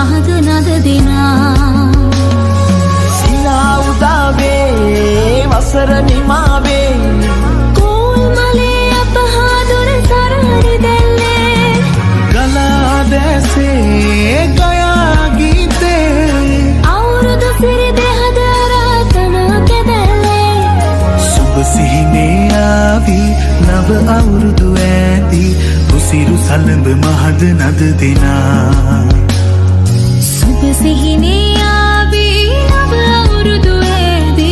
මහද නද දෙනා සිනා උදාවේ වසර නිමාවේ කෝල් මලේ අපහාදුර සරහරි දැල්ලේ ගලා දැසේ ගයා ගීතේ අවුරුදු සිරි දෙහද රාතන කෙදැල්ලේ සුබ සිහිනේ ආවි නව අවුරුදු ඇති උසිරු සලඹ මහද නද දෙනා සුබ සිහිනේ ආවි නව අවුරුදු ඇති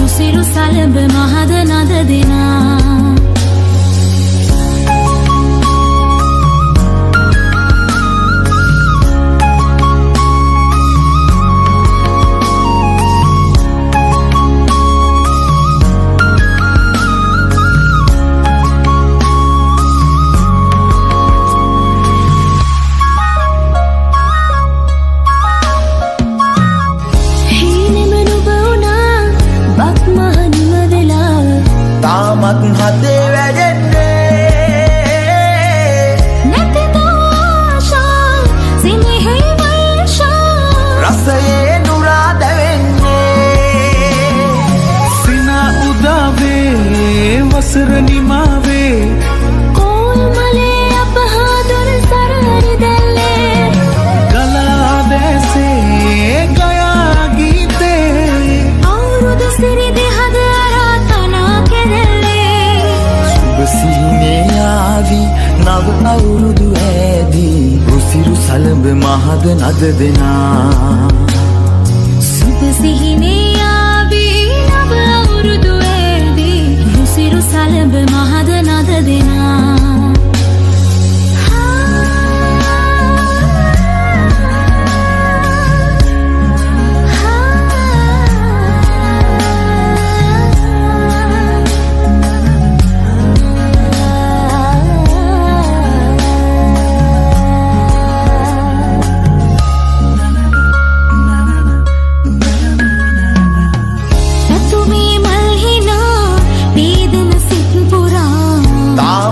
උසිරු සලඹ මහද නද දෙනා මත් හදේ වැඩෙන්නේ නැතිද ආශා සිනහේ වර්ෂා රසයේ නුරා දැවෙන්නේ සිනා උදාවේ වසර නිමාවේ කෝල් මලේ අපහාදුර සරහරි දැල්ලේ ගලා දැසේ ගයා ගීතේ අවුරුදු සිරි දෙහද රාතනා කෙරෙල්ලේ සිහිනේ ආවි නව අවුරුදු ඇදී උසිරු සලඹ මහද නද දෙනා සුබ සිහිනේ ආවි නව අවුරුදු ඇදී උසිරු සලඹ මහද නද දෙනා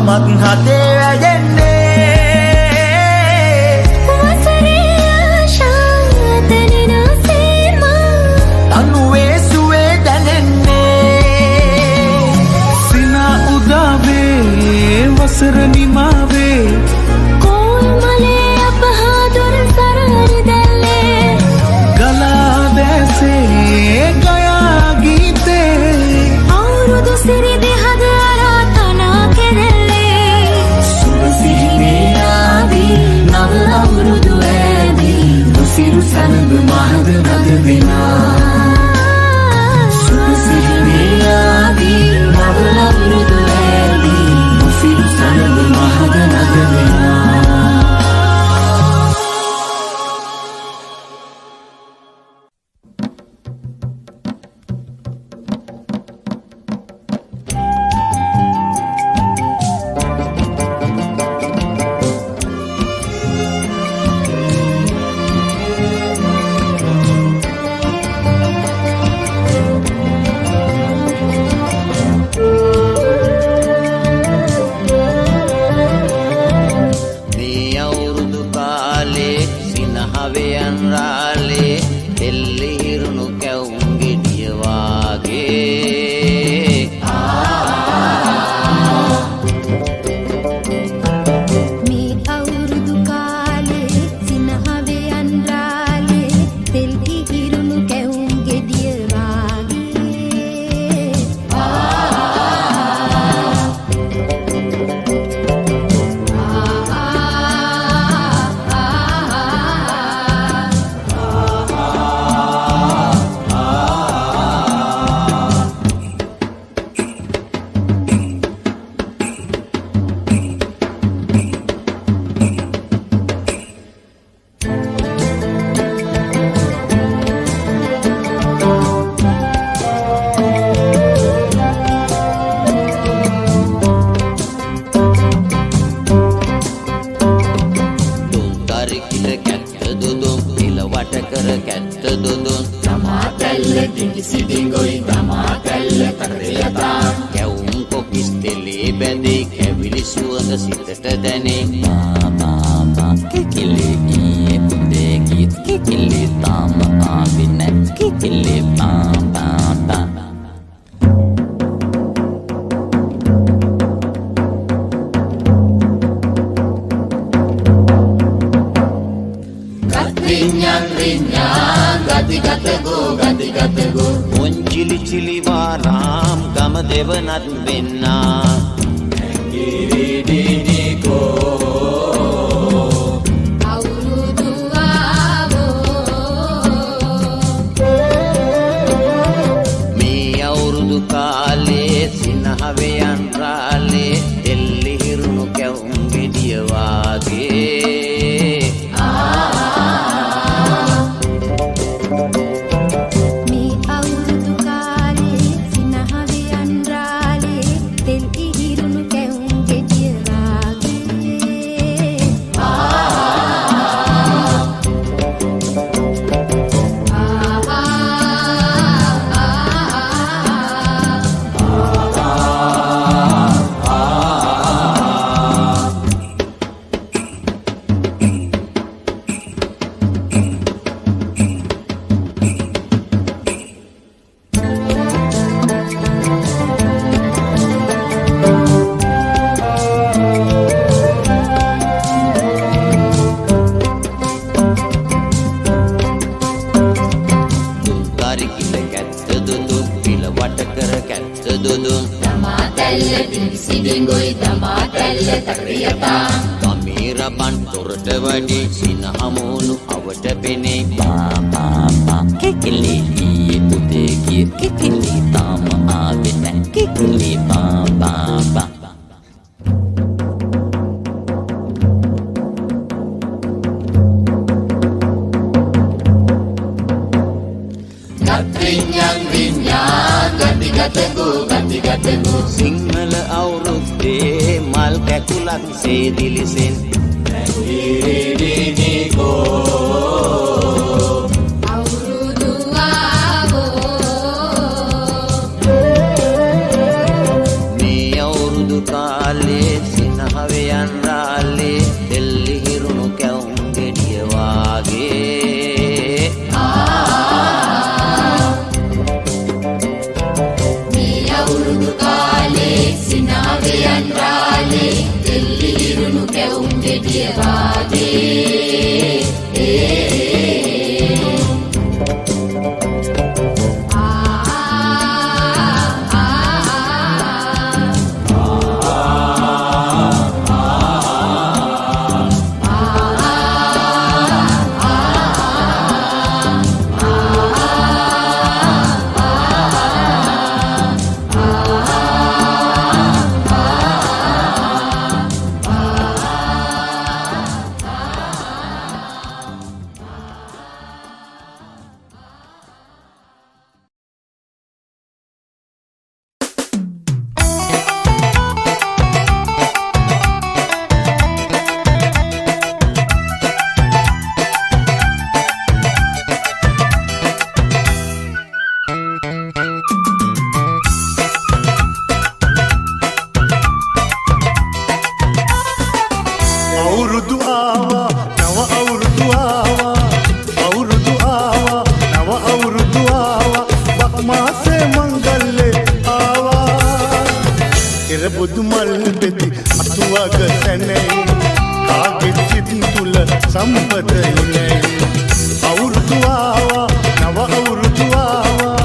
මත් හදේ වැඩෙන්නේ වසරේ ආශා තනිනා සීමා අනුවේ සුවේ දැනෙන්නේ සිනා උදාවේ වසර නිමාවේ කෝල් මලේ අපහාදුර සරහරි දැල්ලේ ගලා දැසේ ගයා ගීතේ අවුරුදු සිරි දෙහද රාතනා කෙරෙල්ලේ සිහිනේ ආවි නව අවුරුදු ඇදී උසිරු සලඹ මහද නද දෙනා සුබ සිහිනේ ආවි නව අවුරුදු ඇදී උසිරු සලඹ මහද නද දෙනා බැඳේ කැවිලි සුවඳ සිතට දැනේ මා කිලි පුදේ ගියත් කිකිලි තාම ආවේ නැත් කිකිලි බා බා බා Chili chili waram gam devanat benna Giridiniko අවුරුදු ආවෝ me awurudu kale sinahawe anrale delli hirunu kawum gediya wage මේ අවුරුදු කාලේ සිනහවේ අන්රාලේ තෙල් ඉහිරුණු කැවුම් ගෙඩිය වාගේ Dulkari kila katta dudu pila wata kara katta dudu තමාතැල්ල දිසිදිංගොයි තමාතැල්ල තක්‍රියතා Kamira ban torata wadi sinahamunu awata pene බා බා බා කිකිලි ඊයේ උදේ ගියත් කිකිලි තාම ආවේ නැත් කිකිලි බා බා බා Sinhala awurudde mal kakulak se dilisen Giridiniko අවුරුදු ආවෝ me awurudu kale sinahawe anrale delli hirunu kawum gediya wage මේ අවුරුදු කාලේ සිනාවේ අන්රාලේ තෙල් ඉහිරුණු කැවුම් ගෙඩිය වාගේ අවුරුදු ආවා නව අවුරුදු ආවා අවුරුදු ආවා නව අවුරුදු ආවා බක් මාසේ මංගල්ලේ ආවා ඉරබුදු මල් පෙති අතුවග සැනේ කාගෙත් සිත් තුල සම්පතයිනේ අවුරුදු ආවා නව අවුරුදු ආවා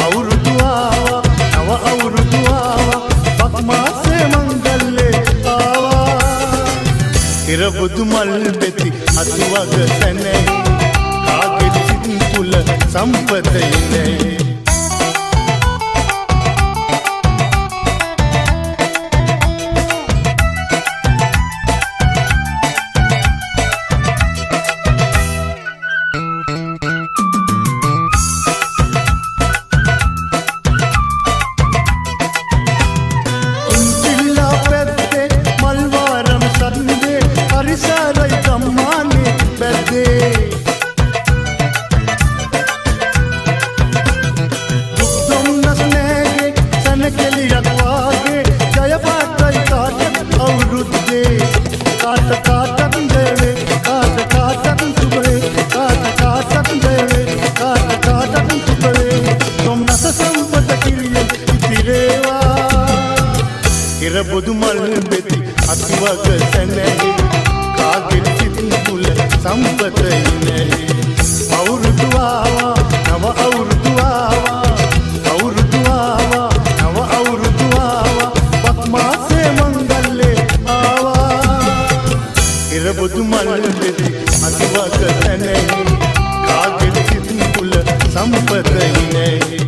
අවුරුදු ආවා නව අවුරුදු ආවා බක් මාසේ මංගල්ලේ ආවා ඉරබුදු මල් පෙති අතුවග සැනේ කාගෙත් සිත් තුල සම්පතයිනේ ඉන්තිල්ලා පැත්තේ මල්වාරම් සන්දේ හරිසාරයි ගම්මානේ බැද්දේ දුක් දුම්නස් නෑගේ සැනකෙලියක් වාගේ ජය පාටයි කාටත් අවුරුද්දේ කාට කාටත් දේවේ කාට කාටත් සුබේ කාට ඉරබොදු මල් පෙති අතිවක සැනැහි කාගෙත් සිත් තුල සම්පත ඉනැහි අවුරුදු ආවා නව අවුරුදු ආවා අවුරුදු ආවා නව අවුරුදු ආවා බක් මාසේ මංගල්ලේ ආවා ඉරබොදු මල් පෙති අතිවක සැනැහි කාගෙත් සිත් තුල සම්පත ඉනැහි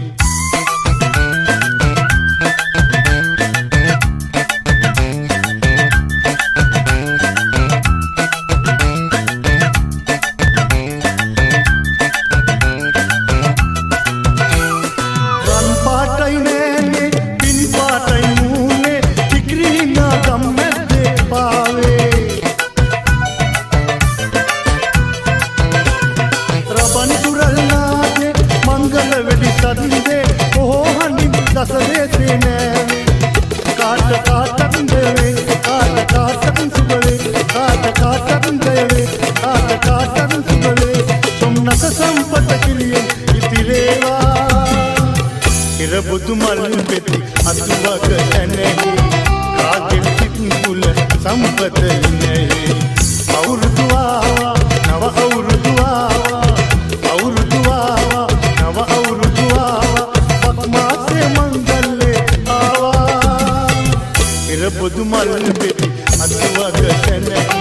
ඉරබොදු මල් පෙති අතුවක සැනැහි කාගෙත් සිත් තුල සම්පත ඉනැහි අවුරුදු ආවා නව අවුරුදු ආවා අවුරුදු ආවා නව අවුරුදු ආවා බක් මාසේ මංගල්ලේ ආවා ඉරබොදු මල් පෙති අතුවක සැනැහි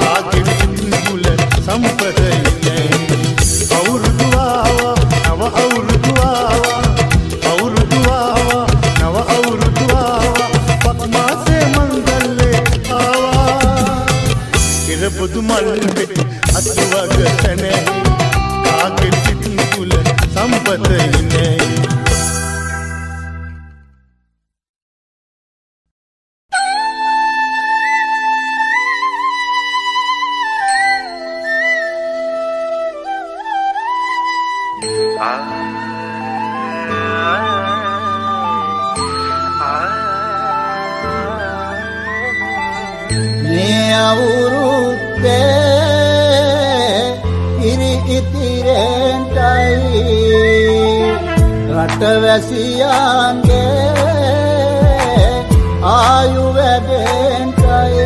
කාගෙත් සිත් තුල සම්පත ඉනැහි අවුරුදු ආවා නව අවුරුදු ආවා ඉරබොදු මල් පෙති අතුවක සැනැහි කාගෙත් සිත් තුල සම්පත ඉනැහි රටවැසියන්ගේ ආයු වැඩෙන්ටයි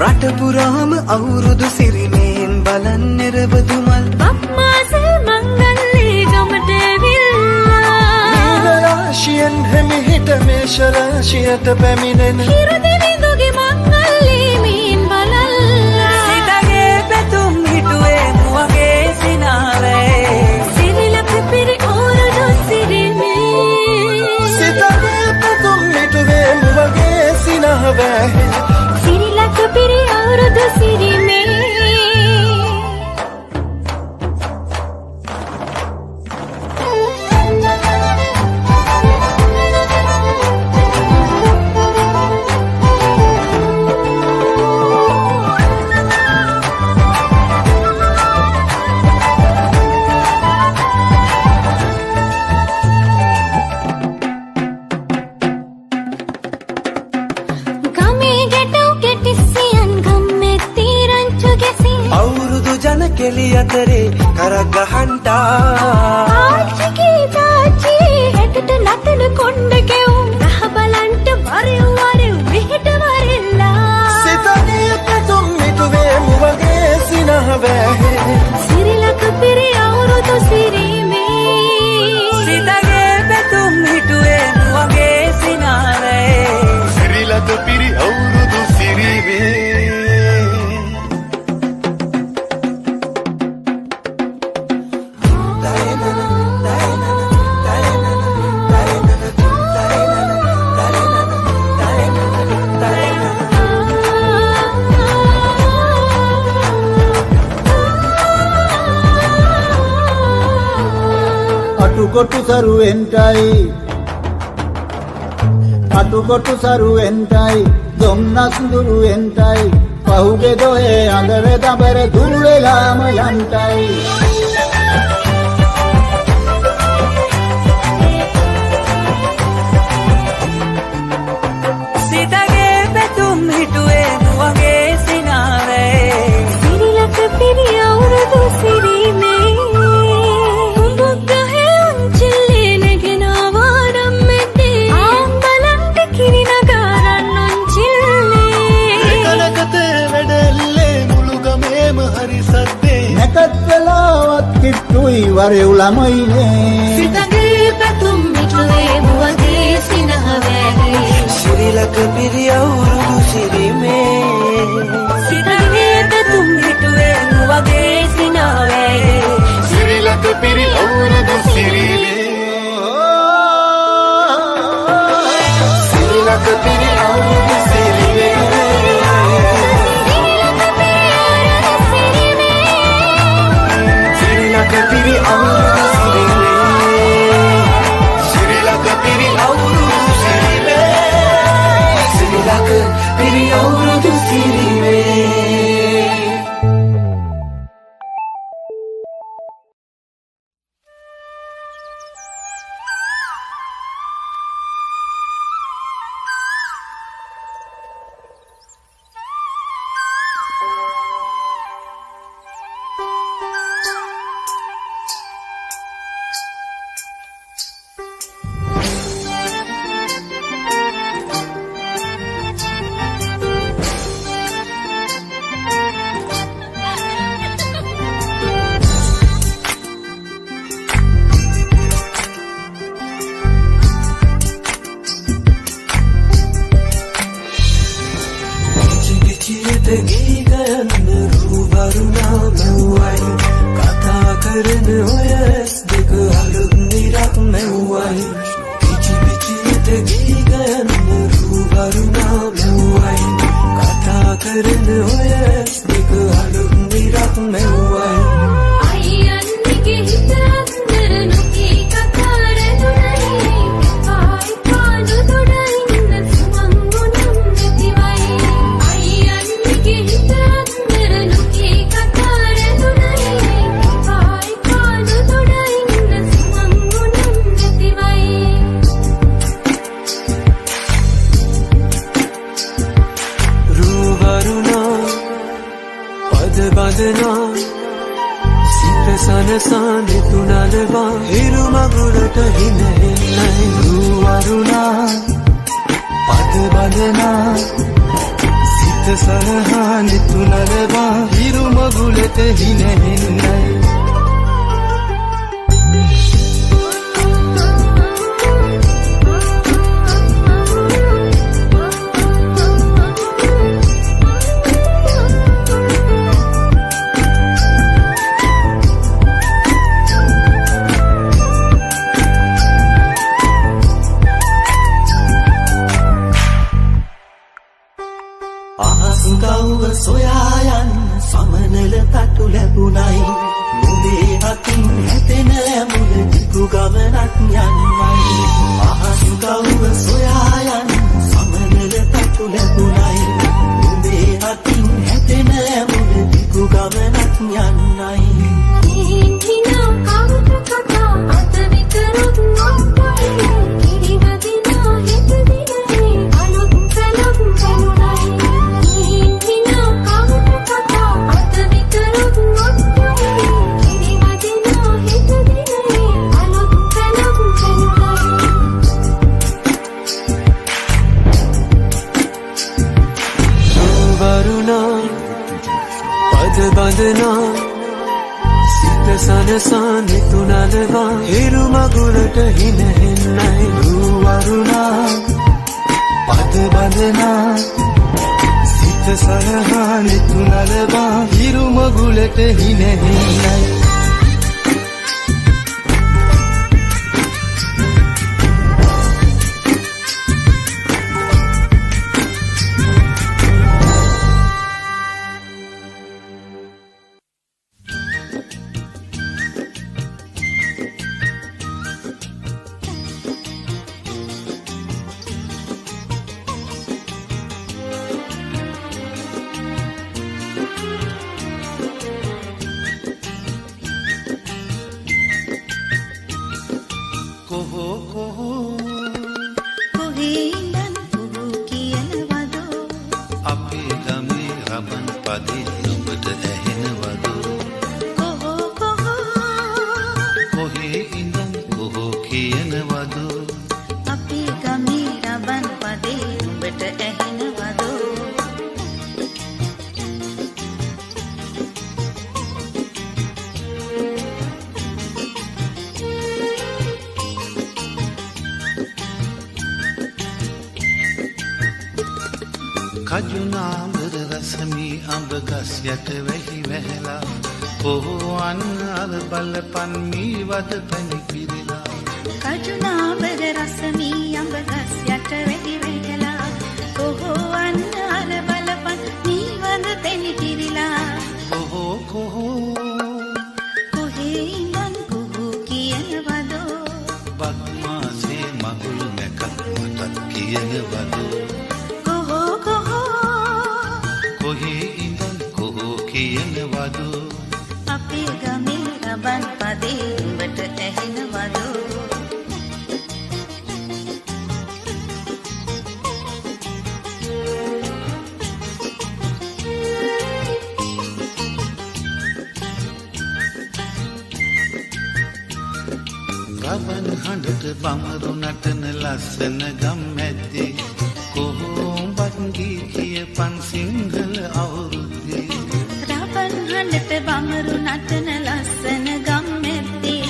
රට පුරාම අවුරුදු සිරිමෙන් බලන් ඉරබොදු මල් බක් මාසේ මංගල්ලේ ගමට ඇවිල්ලා මේඝ රාශියෙන් හැමිහිට මේෂ රාශියට පැමිණෙන හිරු දිවිඳුගේ මංගල්ලේ මීන් බලල්ලා සිතගේ පැතුම් හිටුවේ මුවගේ සිනාවේ සිරිලක පිරි අවුරුදු සිරිමේ සිතගේ පැතුම් හිටුවේ මුවගේ සිනාවේ සිරිලක පිරි අවුරුදු සිරිමේ කෙලි අතරේ කරක් ගහන්ටා ආච්චිගේ තාච්චි හෙටට නටන කොණ්ඩ ගෙවුම් රහ බලන්ට වරෙව් වරෙව් මෙහෙට වරෙල්ලා සිතගේ පැතුම් මිටුවේ මුවගේ සිනහවේ සිරිලක පිරි අවුරුදු සිරිමේ සිතගේ පැතුම් හිටුවේ මුවගේ සිනාවේ සිරිලක පිරි අවුරුදු සිරිමේ අටුකොටු සරුවෙන්ටයි දුම්නස් දුරුවෙන්ටයි පහුගේ දොයේ අඳර දබර දුර වෙලාම යන්ටයි සිතගේ පැතුම් හිටුවේ මුවගේ සිනාවේ සිරිලක පිරි අවුරුදු වරෙව් ළමයිනේ සිතගේ පැතුම් මිටුවේ මුවගේ සිනහ වැගේ සිරිලක පිරි අවුරුදු සිරිමේ සිතගේ පැතුම් මිටුවේ මුවගේ සිනහ වැගේ සිරිලක පිරි අවුරුදු සිරිමේ සිරිලක පිරි අවුරුදු සිරිමේ සිරිලක පිරි අවුරුදු සිරිමේ සිරිලක පිරි අවුරුදු සිරිමේ සිරිලක පිරි අවුරුදු සිරිමේ කජුනාඹර රසමී අඹ ගස් යට වැහි වැහැලා කොහොන් අර බලපන් මී වද පැණි පිරලා කජුනාඹර රසමී අඹ ගස් යට වැහි වැහැලා කොහොන් අර බලපන් මී වද පැණි පිරලා කොහෝ කොහේ ඉඳන් කොහෝ කියනවදෝ බක්මාසේ මගුල් නැකත් මටත් කියනවදෝ කොහේ ඉඳන් කොහෝ කියනවදෝ අපේ ගමේ රබන් පදේ උඹට ඇහෙනවදෝ රබන් හඬට බමරු නටන ලස්සන ගම් ඇද්දේ කොහොඹත් ගී කියපන් සිංහල අවුරුද්දේ රබන් හඬට බමරු නටන ලස්සන ගම් ඇද්දේ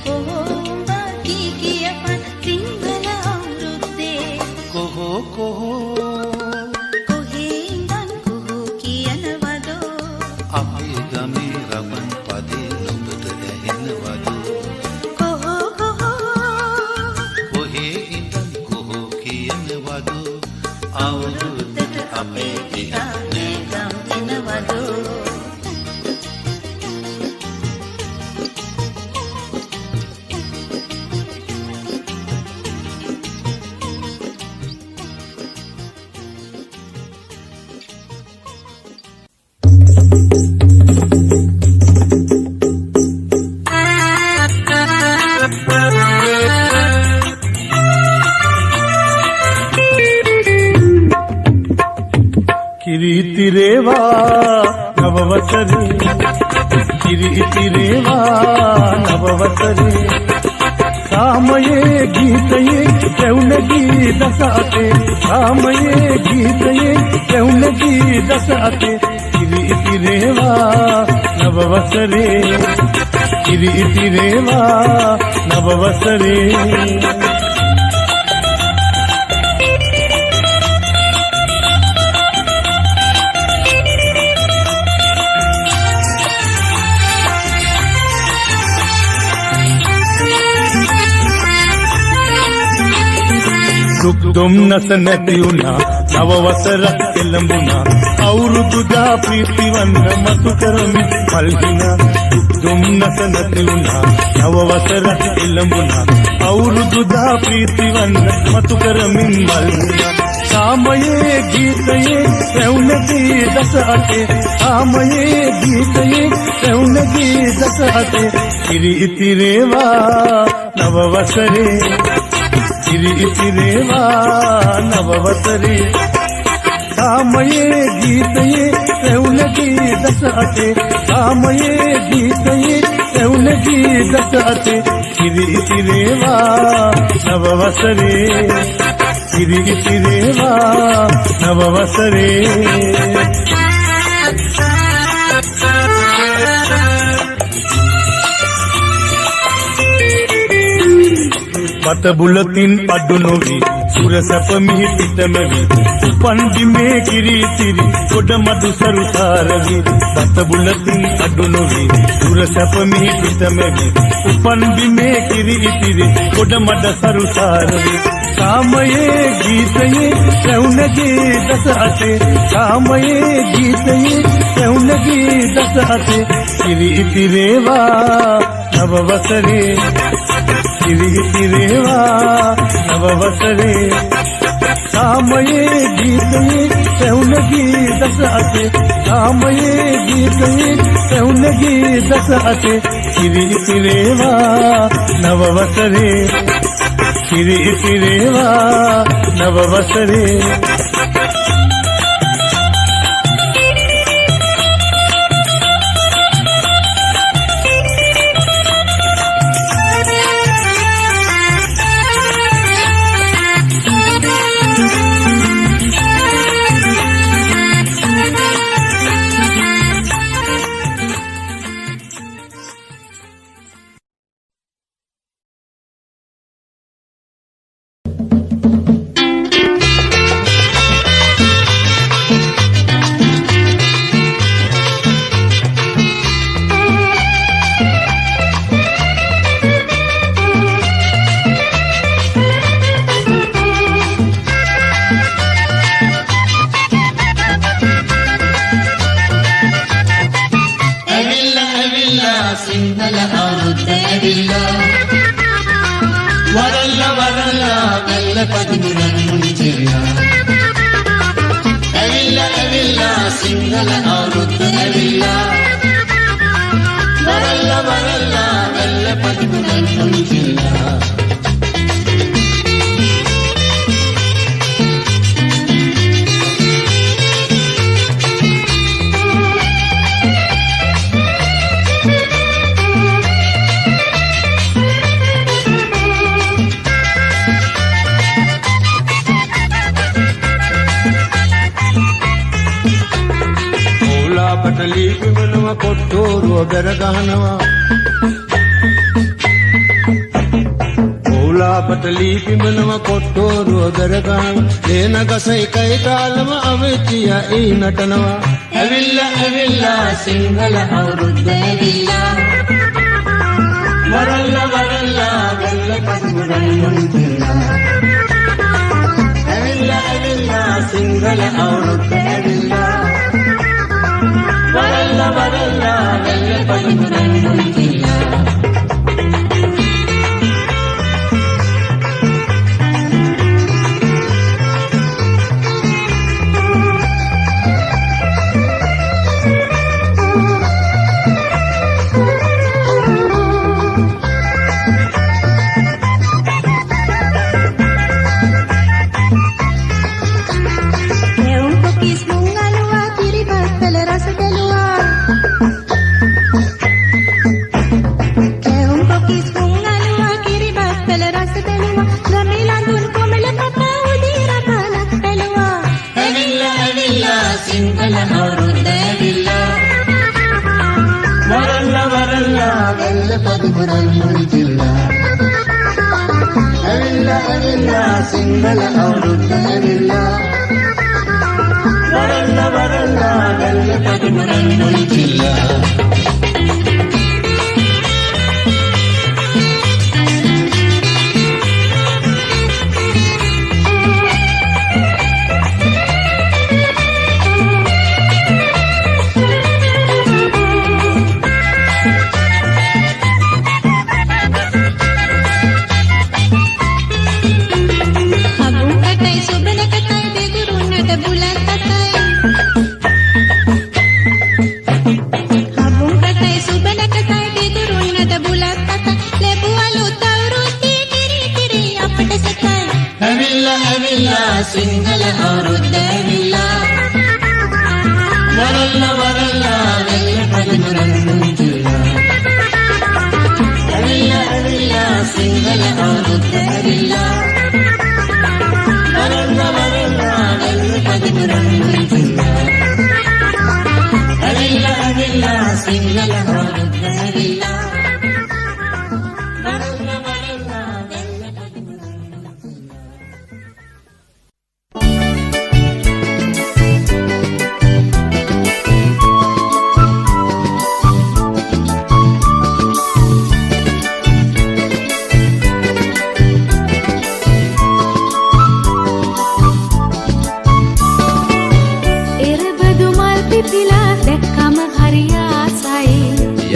කොහොඹ කී කියපන් සිංහල අවුරුද්දේ කොහේ ඉඳන් කොහෝ කියනවදෝ අපේ ගමේ රබන් පදේ නුඹට ඇහෙනවදෝ කොහේ ඉඳන් කොහෝ කියනවදෝ අවුරුද්දට අපේ දිහා ගම් එනවදෝ කිරිතිරේවා නවවසරේ කිරිතිරේවා නවවසරේ සාමයේ ගීතයේ පැවුනගී දස අතේ සාමයේ ගීතයේ පැවුනගී දස අතේ කිරිතිරේවා නවවසරේ කිරිතිරේවා නවවසරේ දුක් දුම්නස නැති වුණා නව වසරක් එළඹුණා අවුරුදුදා ප්‍රීතිවන්න මතු කරමින් මල්හිනා දුක් දුම්නස නැති වුණා නව වසරක් එළඹුණා අවුරුදුදා ප්‍රීතිවන්න මතු කරමින් මල්හිනා සාමයේ ගීතයේ පැවුනගී දස අතේ සාමයේ ගීතයේ පැවුනගී දස අතේ කිරිතිරේවා නව වසරේ කිරිතිරේවා නවවසරේ සාමයේ ගීතයේ පැවුනගී දස අතේ සාමයේ ගීතයේ පැවුනගී දස අතේ කිරිතිරේවා නවවසරේ කිරිතිරේවා නවවසරේ මත බුලතින් අඩු නොවි සුර සැප මිහි පිටමවි උපන් බිමේ කිරිතිරි ගොඩ මඩු සරුසාරවි මත බුලතින් අඩු නොවි සුර සැප මිහි පිටමවි උපන් බිමේ කිරිතිරි ගොඩ මඩ සරුසාරවි සාමයේ ගීතයේ පැවුනගී දස අතේ සාමයේ ගීතයේ පැවුනගී දස අතේ කිරිතිරේවා නවවසරේ කිරිතිරේවා නවවසරේ සාමයේ ගීතයේ පැවුනගී දස අතේ සාමයේ ගීතයේ පැවුනගී දස අතේ කිරිතිරේවා නවවසරේ කිරිතිරේවා නවවසරේ පදිමුරන් මුනිචිලා ඇවිල්ලා ඇවිල්ලා සිංහල අවුරුද්ද ඇවිල්ලා වරල්ලා වරල්ලා වැල්ල පදිමුරන් මුනිචිලා පටලී පිමනවා කොට්ටෝරුව බැර ගහනවා ඕලා පටලී පිමනවා කොට්ටෝරුව බැර ගහන ලේන ගස එකයි තාලම අවචිය ඒ නටනවා ඇවිල්ලා ඇවිල්ලා සිංහල අවුරුද්ද ඇවිල්ලා වරල්ලා වරල්ලා වැල්ල පදිමුරන් මුනිචිලා ඇවිල්ලා ඇවිල්ලා සිංහල අවුරුද්ද ඇවිල්ලා වරල්ලා වරල්ලා වැල්ල පදිමුරන් මුනිචිලා පදිමුරන් මුනිචිලා ඇවිල්ලා ඇවිල්ලා සිංහල අවුරුද්ද ඇවිල්ලා වරල්ලා වරල්ලා වැල්ල පදිමුරන් මුනිචිලා සිංහල අවුරුද්ද ඇවිල්ලා වරල්ලා වරල්ලා වැල්ල පදිමුරන් මුනිචිලා ඇවිල්ලා ඇවිල්ලා සිංහල අවුරුද්ද ඇවිල්ලා වරල්ලා වරල්ලා වැල්ල පදිමුරන් මුනිචිලා ඇවිල්ලා ඇවිල්ලා සිංහල අවුරුද්ද ඇවිල්ලා වරල්ලා වරල්ලා වැල්ල පදිමුරන්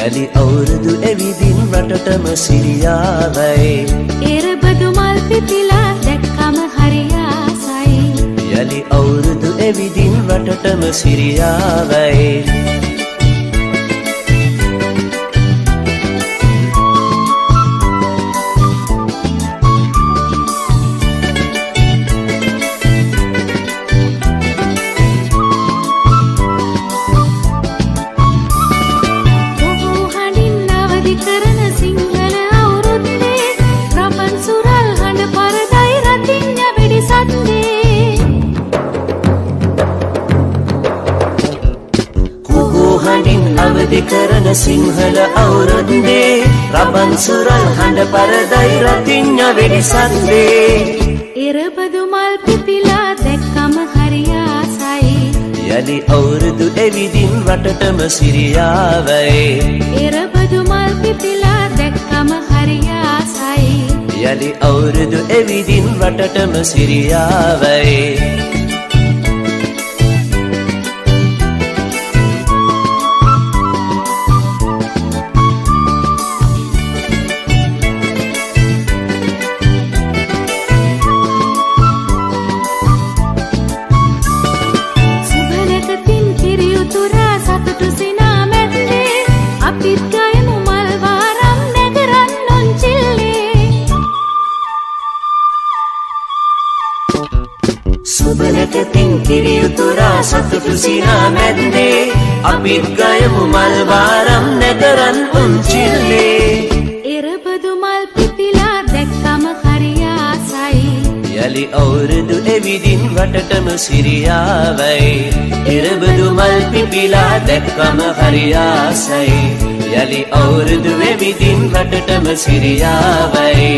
යලි අවුරුදු ඇවිදින් රටටම සිරියාවයි එරබදු මල් පිපිලා දැක්කම හරි ආසයි යලි අවුරුදු ඇවිදින් රටටම සිරියාවයි කරන සිංහල අවුරුද්දේ රබන් සුරල් හඬ පරදයි රතිඤ්ඤ වෙඩිසන්දේ එරබදු මල් පිපිලා දැක්කම හරි ආසයි යලි අවුරුදු ඇවිදින් රටටම සිරියාවයි එරබදු මල් පිපිලා දැක්කම හරි ආසයි යලි අවුරුදු ඇවිදින් රටටම සිරියාවයි හිරියුතුරා සතුටු සිනා මැද්දේ අපිත් ගයමු මල් වාරම් නැතරන් උන්චිල්ලේ එරබදු මල් පිපිලා දැක්කම හරි ආසයි යලි අවුරුදු එවිදින් වටටම සිරියාවයි එරබදු මල් පිපිලා දැක්කම හරි ආසයි යලි අවුරුදු එවිදින් වටටම සිරියාවයි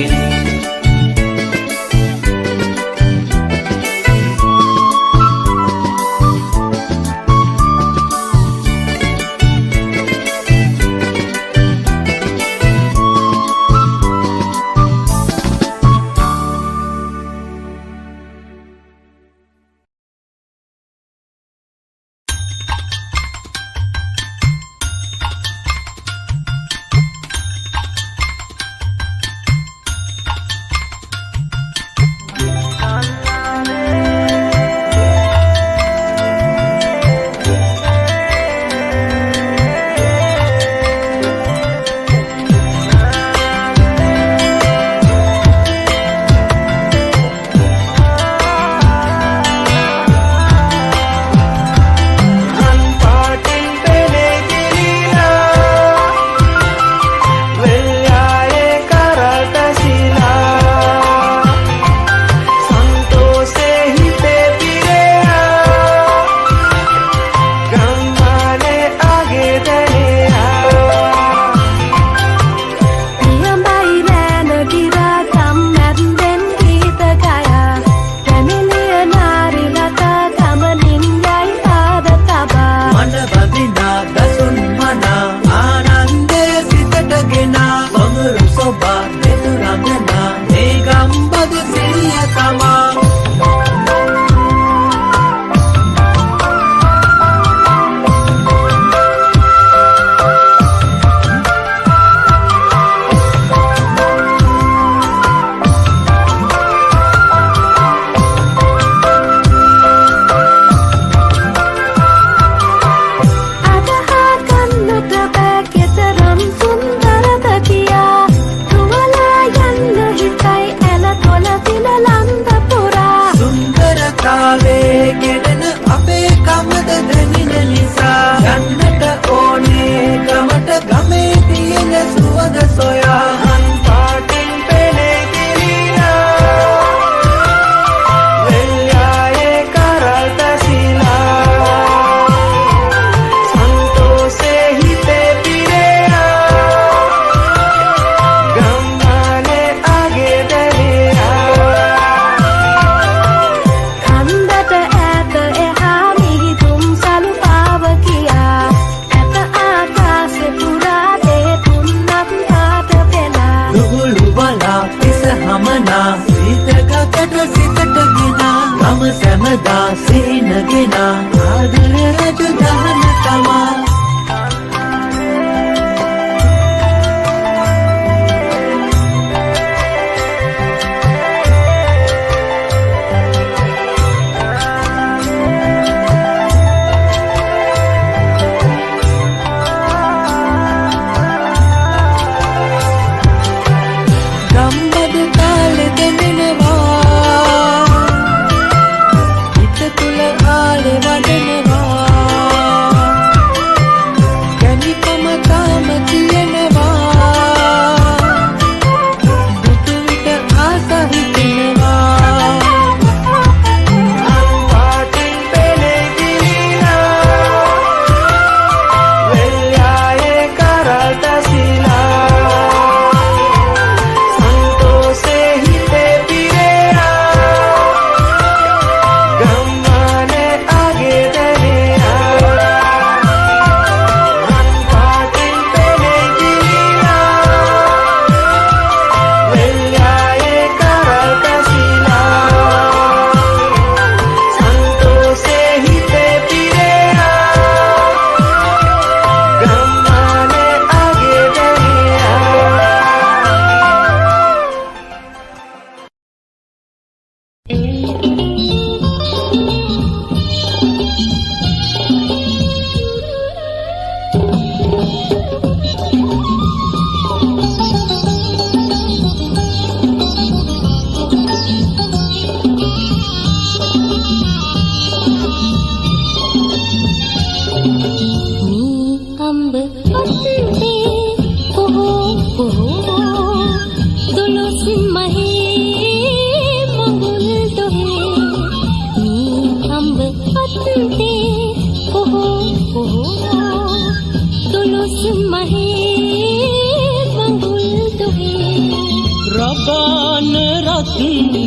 රබාන රත්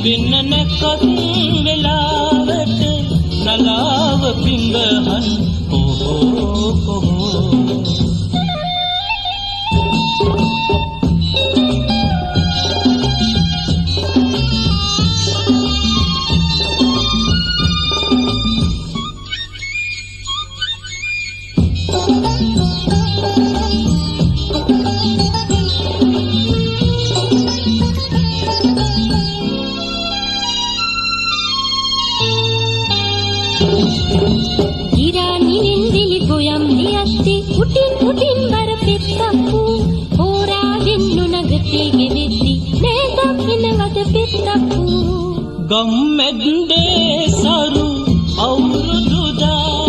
වෙන්න නැකත් වෙලාවට නලාව පිඹහන් කොහෝ කොහෝ උටින් බර පෙත්තක්කු හෝරාවෙන් නුනගති ගෙවෙති නේදම් හිනවද පෙත්තක්කු ගම්මැද්දේ සරු අවුරුදුදා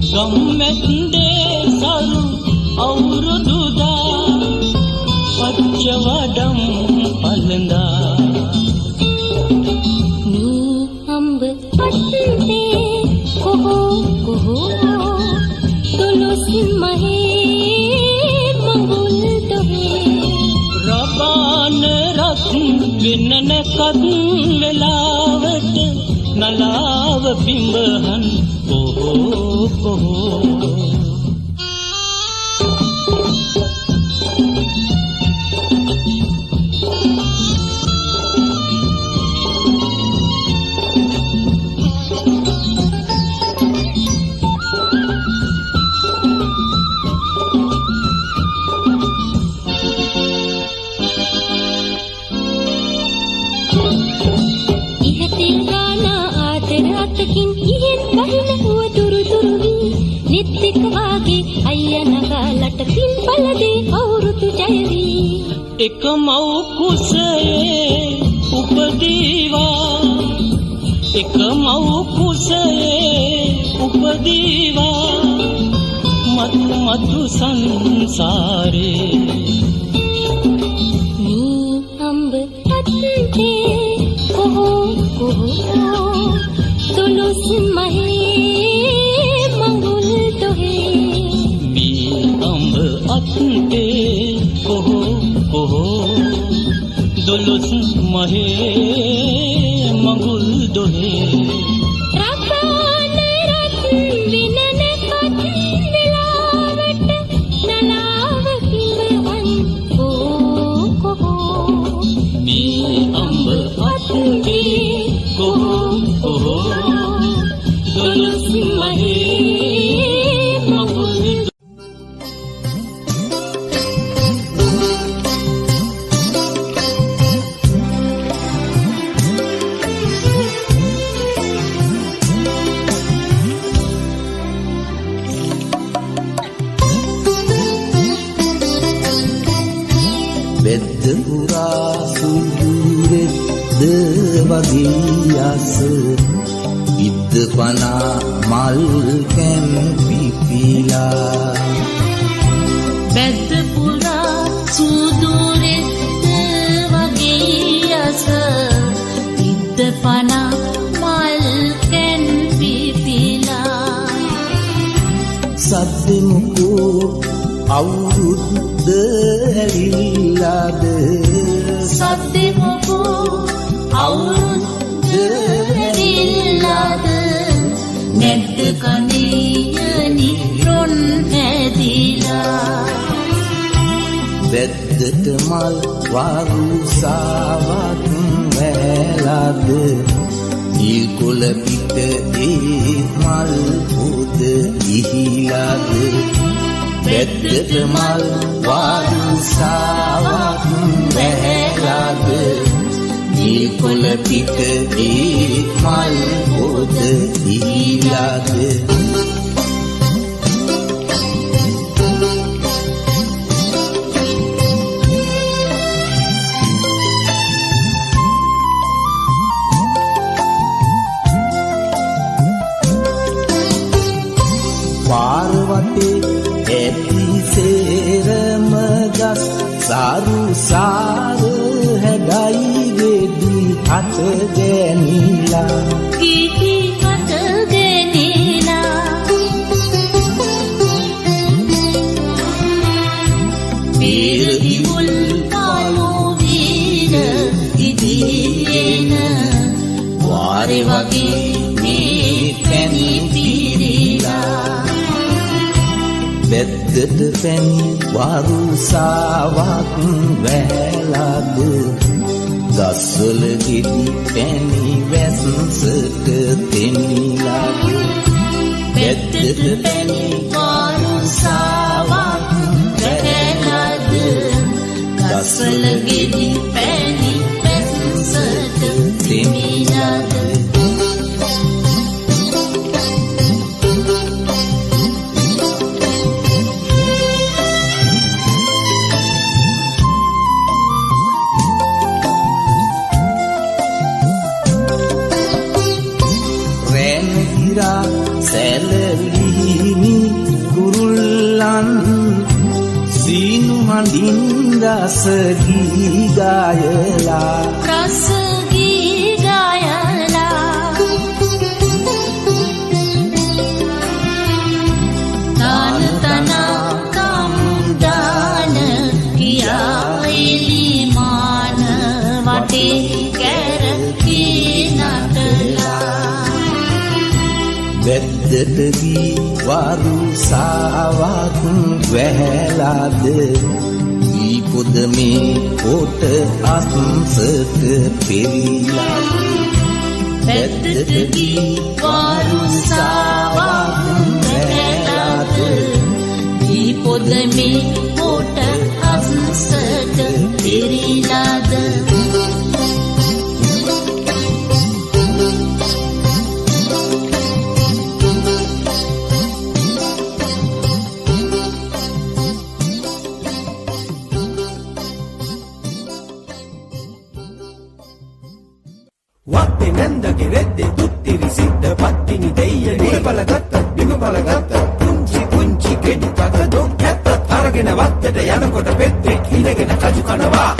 ගම්මැද්දේ සරු අවුරුදුදා පච්ච වඩම් පලඳා නී අම්බ අත්තේ කොහෝ කොහෝ රබාන රත් වෙන්න නැකත් වෙලාවට නලාව පිඹහන් කොහෝ කොහෝ එක මව් කුසයේ උපදීවා එක මව් කුසයේ උපදීවා මතු මතු සංසාරේ නී අම්බ අත්තේ කොහෝ කොහෝ තුලුස් මහේ මඟුල් දොහේ මේ අම්බ අත්තේ කොහෝ කොහෝ දොළොස් මහේ මඟුල් දොහේ රබාන රත් වෙන්න නැකත් වෙලාවට නලාව පිඹහන් කොහෝ කොහෝ මේ අම්බ අත්තේ කොහෝ කොහෝ දොළොස් මහේ මඟුල් වෙද්ද පුරා සුදුරෙද්ද වගේ යස ඉද්ද පනා මල් කැම් පිපිලා බැද්ද පුරා සුදුරෙද්ද වගේ යස ඉද්ද පනා මල් කැම් පිපිලා සද්දෙමුකෝ අවුරුද්ද ඇවිල්ලාද සද්දෙමුකෝ අවුරුද්ද ඇවිල්ලාද නැද්ද කඳේයනි රොන් හැදිලා වැද්දට මල් වරුසාවක් වැලාද ඊකොළ පිට ඒ මල් පොද ඉහිලාද වැද්දට මල් වරුසාවක් වැලාද ඊකොළ පිට ඒ මල් පොද ඉහිලාද පාරවතේ ඇති සේරම ගස් සාරු සාර හැඩයි ගෙඩි අත ගැනිලා කීටි අත ගැනිලා පීරි මුල් පාලෝ වීර හරි වගේ මේ පැණි පිරීලා වැද්දට පැණි වරුසාවක් වැහැලාද ගස්වල ගෙඩි පැණි වැස්සට තෙමිලාද වැද්දට පැණි වරුසාවක් වැහැලාද ගස්වල ගෙඩි පැණි වැස්සට තෙමිලාද සැලලිහිමි කුරුල්ලන් සීනු හඬින් රස ගී ගායලා රස ගී ගායලා තාන තනා කම් දාන කියා එලිමාන වටේ කැරකී නටලා වැද්දට ගී වරුසාවක් වැහැලාද ී පොද මේ කොට අස්සට පෙරිලාද වැද්දට ගී වරුසාවක් වැහැලාද ී පොද මේ කොට අස්සට පෙරිලාද වත්තේ නැන්දගේ රෙද්දේ තුත්තිරි සිද්ධ පත්තිනි දෙයියනේ බලගත්ත බිම බලගත්ත පුංචි පුංචි ගෙඩි පත දුක් ඇත්ත අරගෙන වත්තට යනකොට පෙත්තේ ඉඳගෙන කජු කනවා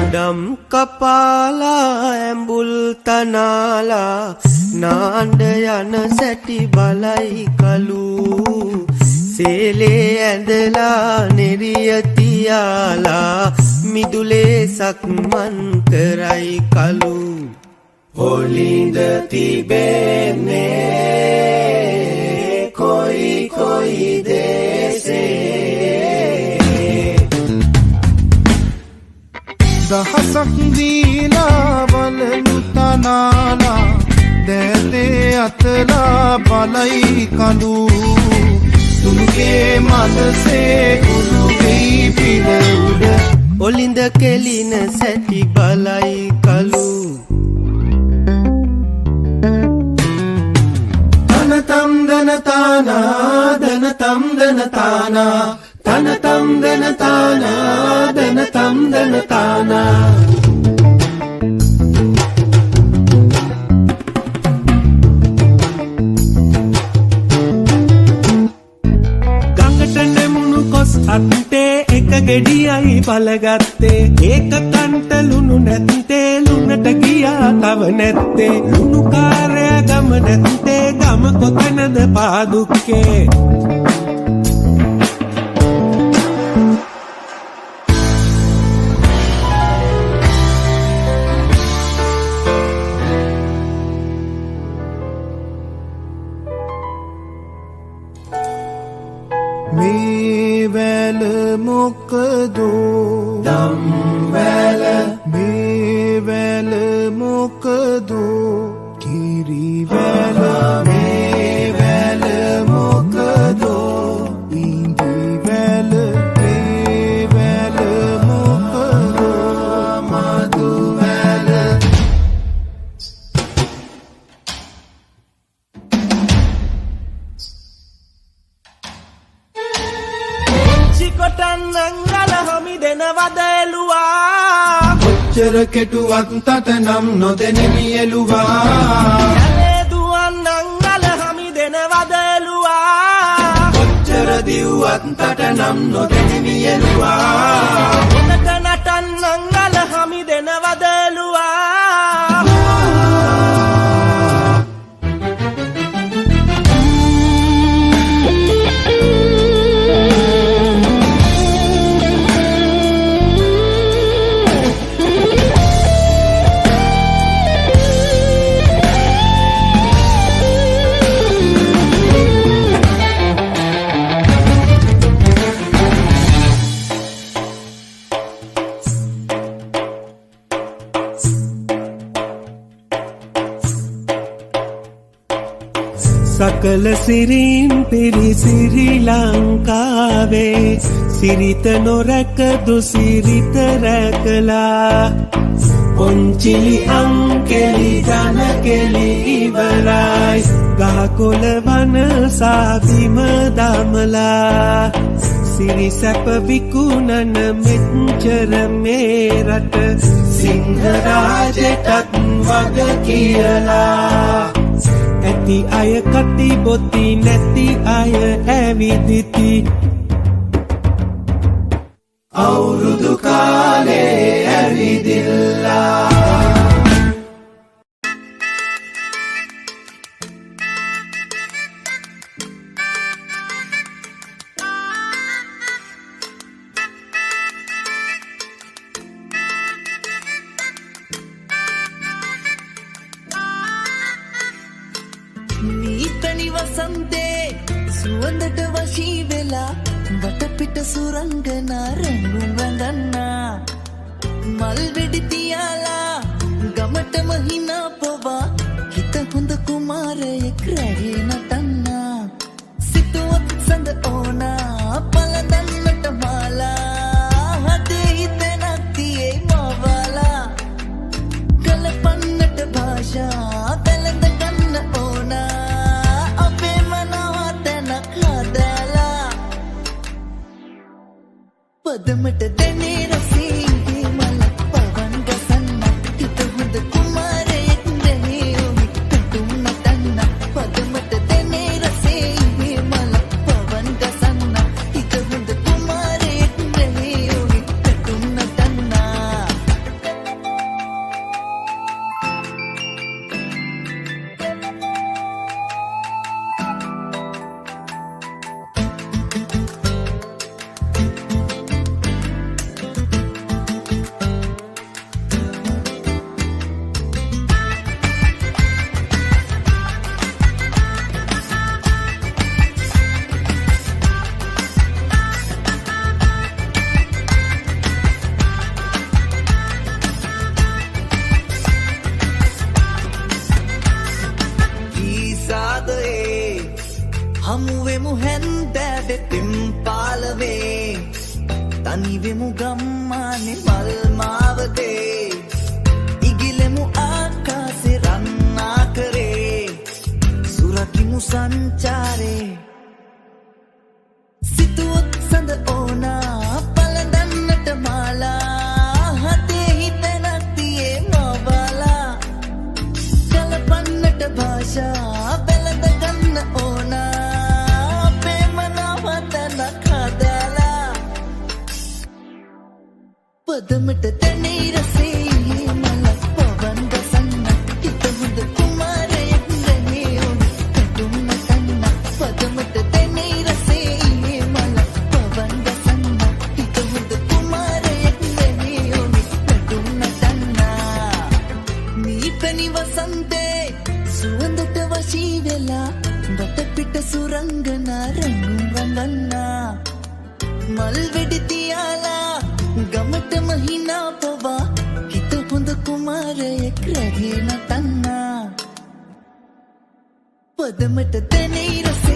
ඩම් කපාලා ඇඹුල් තනාලා නාණ්ඩ යන සැටි බලයි කලු සේලේ ඇඳලා නෙරිය තියාලා මිදුලේ සක්මන් කරයි කලු හොලින්ද තිබෙන්නේ කොයි කොයි දේසේ දහසක් දීලා බලනු තනාලා දැතේ අතලා බලයි කඳු තුනුගේ මනසේ කුරුගෙයි පිළ උඩ ඔලින්ද කෙලින සැටි බලයි කලු තනතම් දනතානා දනතම් දනතානා තනතම් දනතානා දනතම් දනතානා අත්තේ එක ගෙඩියයි බලගත්තේ ඒක කන්ට ලුණු නැත්තේ ලුණට ගියා තව නැත්තේ ලුණු කාර්ය ගම නැත්තේ ගම කොතනද පාදුක්කේ මොකදෝ දම් වැල මේ වැල මොකදෝ කිරි වැල මේ වැල මොකදෝ ඉන්දි වැල මේ වැල මොකදෝ මధు වැල චිකොටන් නංගල හමි දෙනවද එළුවා කොච්චර කෙටුවක් තට නම් නොදෙනෙමි එළුවා යලේ දුවන් නංගල හමි දෙනවද එළුවා කොච්චර දිව්වත් තට නම් නොදෙනෙමි එළුවා ඔකට නටන් නංගල හමි දෙනවද එළුවා සිරින් පිරි සිරි ලංකාවේ සිරිත නොරැකදු සිරිත රැකලා පොන්චිලි අංකෙලි ජනකෙලි ඉවරයි ගහකොළ වන සාබිම දමලා සිරි සැප විකුණන මෙච්චර මේ රට සිංහරාජෙටත් වග කියලා ඇති අය කති බොති නැති අය ඇවිදිති අවුරුදු කාලේ ඇවිදිල්ලා නීතනි වසන්තේ සුවඳට වශී වෙලා වටපිට සුරංගනා රැඟුම් වඳන්නා මල් වෙඩි තියාලා ගමටම හිනා පොවා හිත හොඳ කුමාරයෙක් රැහේ නටන්නා සිතුවත් සඳ ඕනා පලදන්නට මාලා හදේ හිතෙනක් තියේ මවාලා කලපන්නට භාෂා පැළඳ ගන්න ඕනා අපේ මනවා තැනක් හදලා පදමට දෙනේ රසී මල පවන් ගසන්න හිත හොඳ කුමාරයෙක් රැහේ ඔහි පැටුම් නටන්න පදමට දෙනේ රසී මල පවන් ගසන්න හිත හොඳ කුමාරයෙක් රැහේ ඔහි පැටුම් නටන්න හමුවෙමු හැන්දෑවෙ පිම්පාලවේ තනිවෙමු ගම්මානෙ මල් මාවතේ ඉගිලෙමු ආකාසේ රන්නා කරේ සුරකිමු සංචාරේ සිතුවොත් සඳ ඕනා පලදන්නට මාලා හතේ හිතනක් තියේ මවාලා කලපන්නට භාෂා පැළඳ ගන්න ඕනා පදමට තැනේ රසේ මලක් පවන් ගසන්න හිත හොඳ කුමාරයෙක් රැහේ ඔහි පැටුම් නටන්න පදමට තැනේ රසේ මලක් පවන් ගසන්න හිත හොඳ කුමාරයෙක් රැහේ ඔහි පැටුම් නටන්න නීපැණි වසන්තේ සුවඳට වශී වෙලා වටපිට සුරංගනා රැඟුම් වඳන්නා මල් වෙඩි තියාලා ගමටම හිනා පොවා හිත හොඳ කුමාරයෙක් රැහේ නටන්නා පදමට දෙනේ රස